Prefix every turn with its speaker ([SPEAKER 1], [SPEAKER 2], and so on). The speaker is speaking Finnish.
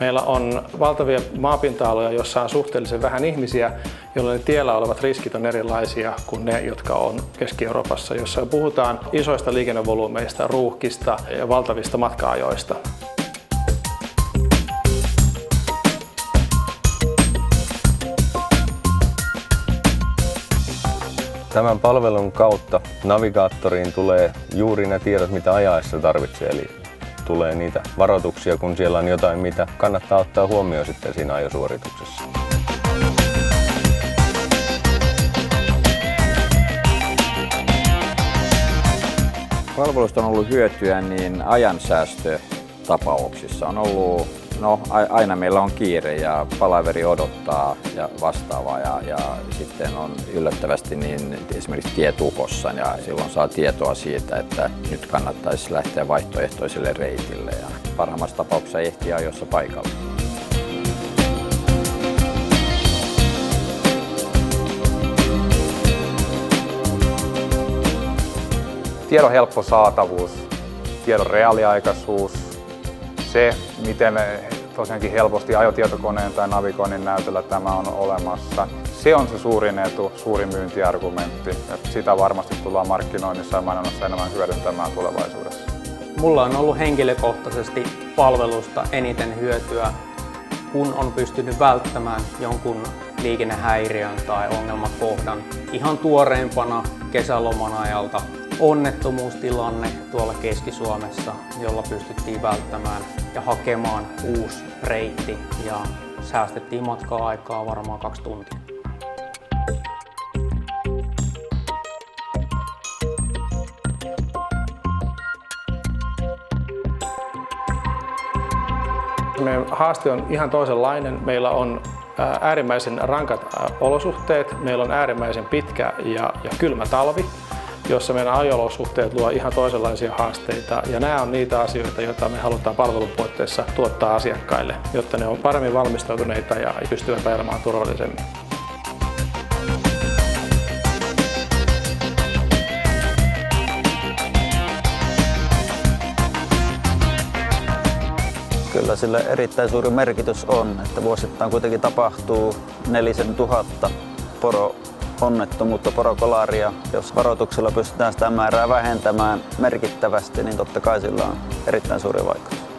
[SPEAKER 1] Meillä on valtavia maapinta-aloja, joissa on suhteellisen vähän ihmisiä, jolloin ne tiellä olevat riskit on erilaisia kuin ne, jotka on Keski-Euroopassa, jossa puhutaan isoista liikennevolyymeista, ruuhkista ja valtavista matka-ajoista.
[SPEAKER 2] Tämän palvelun kautta navigaattoriin tulee juuri ne tiedot, mitä ajaessa tarvitsee. Eli tulee niitä varoituksia, kun siellä on jotain, mitä kannattaa ottaa huomioon sitten siinä ajosuorituksessa.
[SPEAKER 3] Palvelusta on ollut hyötyä niin ajansäästötapauksissa. On ollut, aina meillä on kiire ja palaveri odottaa ja vastaavaa ja sitten on yllättävästi niin esimerkiksi tie tukossa ja silloin saa tietoa siitä, että nyt kannattaisi lähteä vaihtoehtoiselle reitille ja parhaimmassa tapauksessa ehtiä ajoissa paikalla.
[SPEAKER 4] Tiedon helppo saatavuus, tiedon reaaliaikaisuus, se miten tosiaankin helposti ajotietokoneen tai navigoinnin näytöllä tämä on olemassa. Se on se suurin etu, suurin myyntiargumentti. Sitä varmasti tullaan markkinoinnissa ja mainonnassa enemmän hyödyntämään tulevaisuudessa.
[SPEAKER 5] Mulla on ollut henkilökohtaisesti palvelusta eniten hyötyä, kun on pystynyt välttämään jonkun liikennehäiriön tai ongelmakohdan ihan tuoreempana kesäloman ajalta. Onnettomuustilanne tuolla Keski-Suomessa, jolla pystyttiin välttämään ja hakemaan uusi reitti ja säästettiin matka-aikaa varmaan 2 tuntia.
[SPEAKER 1] Meidän haaste on ihan toisenlainen. Meillä on äärimmäisen rankat olosuhteet, meillä on äärimmäisen pitkä ja kylmä talvi, jossa meidän ajo-olosuhteet luo ihan toisenlaisia haasteita. Ja nämä on niitä asioita, joita me halutaan palvelupuitteissa tuottaa asiakkaille, jotta ne on paremmin valmistautuneita ja pystyvät ajelemaan turvallisemmin.
[SPEAKER 6] Kyllä sillä erittäin suuri merkitys on, että vuosittain kuitenkin tapahtuu 4000 poro-onnettomuutta, porokolaria. Jos varoituksella pystytään sitä määrää vähentämään merkittävästi, niin totta kai sillä on erittäin suuri vaikutus.